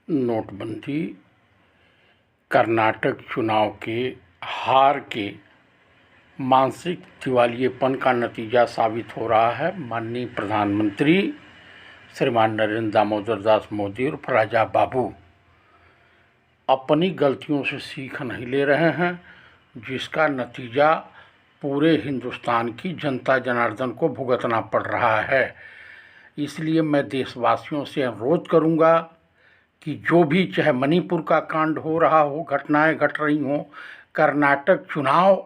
नोटबंदी कर्नाटक चुनाव के हार के मानसिक दिवालियेपन का नतीजा साबित हो रहा है। माननीय प्रधानमंत्री श्रीमान नरेंद्र दामोदर दास मोदी और राजा बाबू अपनी गलतियों से सीख नहीं ले रहे हैं, जिसका नतीजा पूरे हिंदुस्तान की जनता जनार्दन को भुगतना पड़ रहा है। इसलिए मैं देशवासियों से अनुरोध करूंगा कि जो भी, चाहे मणिपुर का कांड हो रहा हो, घटनाएं घट रही हों, कर्नाटक चुनाव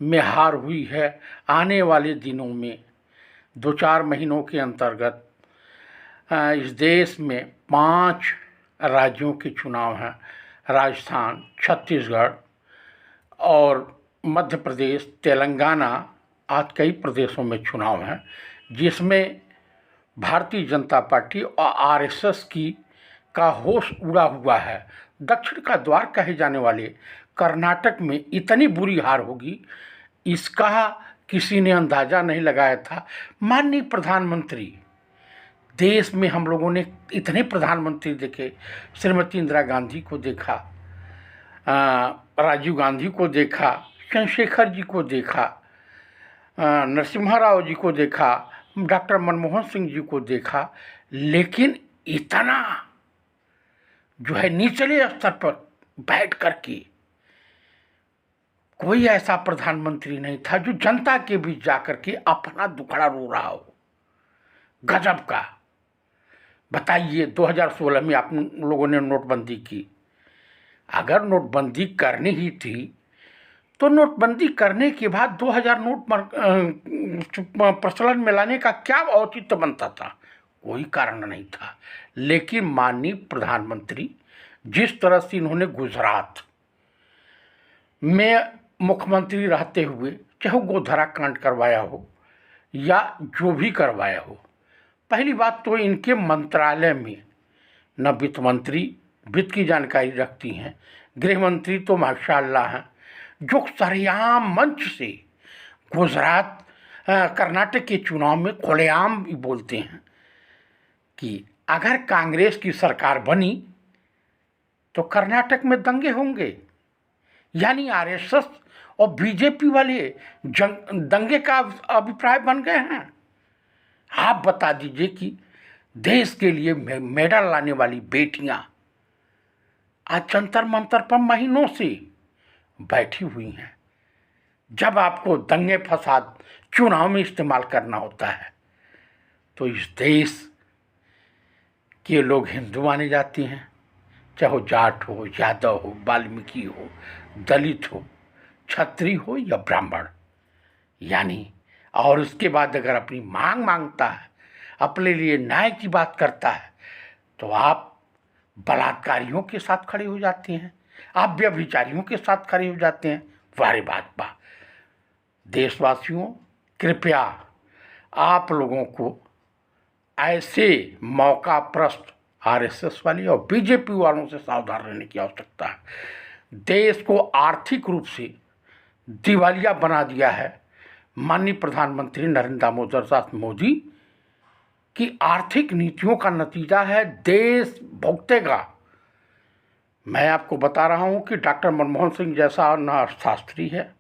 में हार हुई है, आने वाले दिनों में 2-4 महीनों के अंतर्गत इस देश में 5 राज्यों के चुनाव हैं। राजस्थान, छत्तीसगढ़ और मध्य प्रदेश, तेलंगाना, आज कई प्रदेशों में चुनाव हैं, जिसमें भारतीय जनता पार्टी और आरएसएस का होश उड़ा हुआ है। दक्षिण का द्वार कहे जाने वाले कर्नाटक में इतनी बुरी हार होगी, इसका किसी ने अंदाज़ा नहीं लगाया था। माननीय प्रधानमंत्री, देश में हम लोगों ने इतने प्रधानमंत्री देखे, श्रीमती इंदिरा गांधी को देखा, राजीव गांधी को देखा, चंद्रशेखर जी को देखा, नरसिम्हा राव जी को देखा, डॉक्टर मनमोहन सिंह जी को देखा, लेकिन इतना जो है निचले स्तर पर बैठ कर के कोई ऐसा प्रधानमंत्री नहीं था जो जनता के बीच जाकर के अपना दुखड़ा रो रहा हो। गजब का। बताइए, 2016 में आप लोगों ने नोटबंदी की। अगर नोटबंदी करनी ही थी तो नोटबंदी करने के बाद 2000 नोट प्रचलन में लाने का क्या औचित्य बनता था? कोई कारण नहीं था। लेकिन माननीय प्रधानमंत्री, जिस तरह से इन्होंने गुजरात में मुख्यमंत्री रहते हुए, चाहे गोधरा कांड करवाया हो या जो भी करवाया हो, पहली बात तो इनके मंत्रालय में न वित्त मंत्री वित्त की जानकारी रखती हैं, गृह मंत्री तो माशाअल्लाह हैं, जो सरेआम मंच से गुजरात कर्नाटक के चुनाव में खुलेआम भी बोलते हैं कि अगर कांग्रेस की सरकार बनी तो कर्नाटक में दंगे होंगे। यानी आरएसएस और बीजेपी वाले दंगे का अभिप्राय बन गए हैं। आप बता दीजिए कि देश के लिए मेडल लाने वाली बेटियां आज जंतर मंतर पर महीनों से बैठी हुई हैं। जब आपको दंगे फसाद चुनाव में इस्तेमाल करना होता है तो इस देश के लोग हिंदू माने जाते हैं, चाहे वो जाट हो, यादव हो, वाल्मीकि हो, दलित हो, क्षत्रिय हो या ब्राह्मण। यानी और उसके बाद अगर अपनी मांग मांगता है, अपने लिए न्याय की बात करता है, तो आप बलात्कारियों के साथ खड़े हो जाते हैं, आप व्यभिचारियों के साथ खड़े हो जाते हैं। वारे बात बा। देशवासियों, कृपया आप लोगों को ऐसे मौकाप्रस्त आरएसएस वाली और बीजेपी वालों से सावधान रहने की आवश्यकता है। देश को आर्थिक रूप से दिवालिया बना दिया है माननीय प्रधानमंत्री नरेंद्र दामोदर दास मोदी की आर्थिक नीतियों का नतीजा है। देश भुगतेगा। मैं आपको बता रहा हूं कि डॉक्टर मनमोहन सिंह जैसा न अर्थशास्त्री है,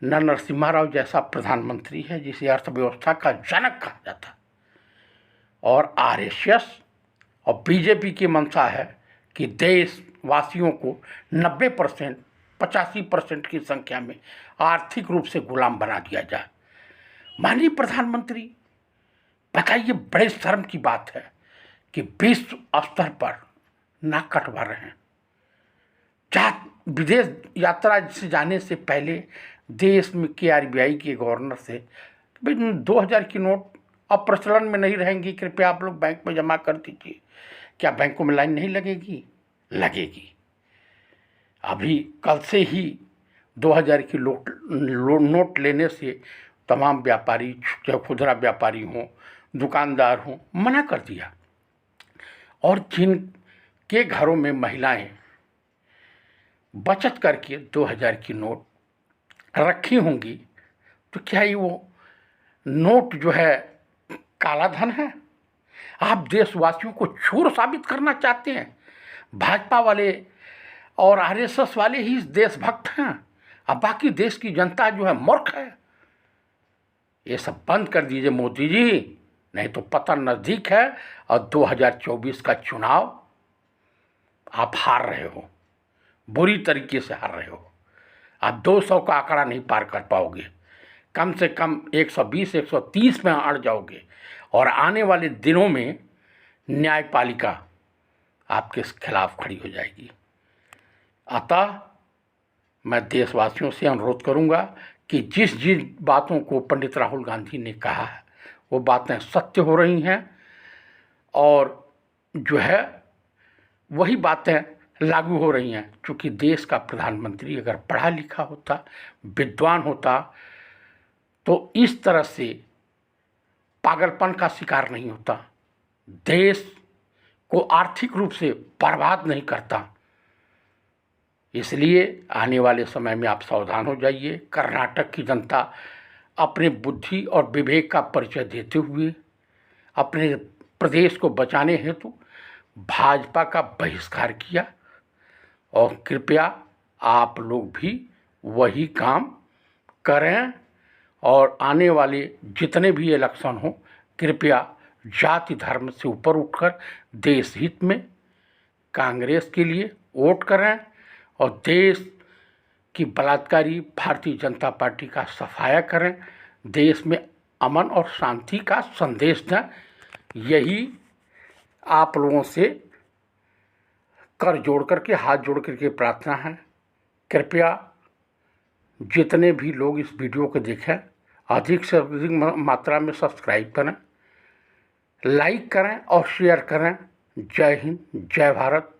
न नरसिम्हा राव जैसा प्रधानमंत्री है जिसे अर्थव्यवस्था का जनक कहा जाता। और आरएसएस और बीजेपी की मंशा है कि देशवासियों को 90%, 85% की संख्या में आर्थिक रूप से गुलाम बना दिया जाए। माननीय प्रधानमंत्री, बताइए, बड़े शर्म की बात है कि विश्व स्तर पर नाक कटवा रहे हैं। विदेश यात्रा से जाने से पहले देश में के आरबीआई के गवर्नर से 2000 की नोट अब प्रचलन में नहीं रहेंगी, कृपया आप लोग बैंक में जमा कर दीजिए। क्या बैंकों में लाइन नहीं लगेगी? लगेगी। अभी कल से ही 2000 की नोट लेने से तमाम व्यापारी, चाहे खुदरा व्यापारी हों, दुकानदार हों, मना कर दिया। और जिनके घरों में महिलाएं बचत करके 2000 की नोट रखी होंगी, तो क्या ये वो नोट जो है काला धन है? आप देशवासियों को चोर साबित करना चाहते हैं? भाजपा वाले और आरएसएस वाले ही देशभक्त हैं। अब बाकी देश की जनता जो है मूर्ख है। ये सब बंद कर दीजिए मोदी जी, नहीं तो पतन नज़दीक है और 2024 का चुनाव आप हार रहे हो, बुरी तरीके से हार रहे हो। आप 200 का आंकड़ा नहीं पार कर पाओगे, कम से कम 120 130 में अड़ जाओगे और आने वाले दिनों में न्यायपालिका आपके खिलाफ खड़ी हो जाएगी। अतः मैं देशवासियों से अनुरोध करूंगा कि जिस जिन बातों को पंडित राहुल गांधी ने कहा है वो बातें सत्य हो रही हैं और जो है वही बातें लागू हो रही हैं। क्योंकि देश का प्रधानमंत्री अगर पढ़ा लिखा होता, विद्वान होता, तो इस तरह से पागलपन का शिकार नहीं होता, देश को आर्थिक रूप से बर्बाद नहीं करता। इसलिए आने वाले समय में आप सावधान हो जाइए। कर्नाटक की जनता अपने बुद्धि और विवेक का परिचय देते हुए अपने प्रदेश को बचाने हेतु भाजपा का बहिष्कार किया और कृपया आप लोग भी वही काम करें और आने वाले जितने भी इलेक्शन हो कृपया जाति धर्म से ऊपर उठकर देश हित में कांग्रेस के लिए वोट करें और देश की बलात्कारी भारतीय जनता पार्टी का सफाया करें, देश में अमन और शांति का संदेश दें। यही आप लोगों से कर जोड़ करके हाथ जोड़ करके प्रार्थना है। कृपया जितने भी लोग इस वीडियो को देखें अधिक से अधिक मात्रा में सब्सक्राइब करें, लाइक करें और शेयर करें। जय हिंद, जय भारत।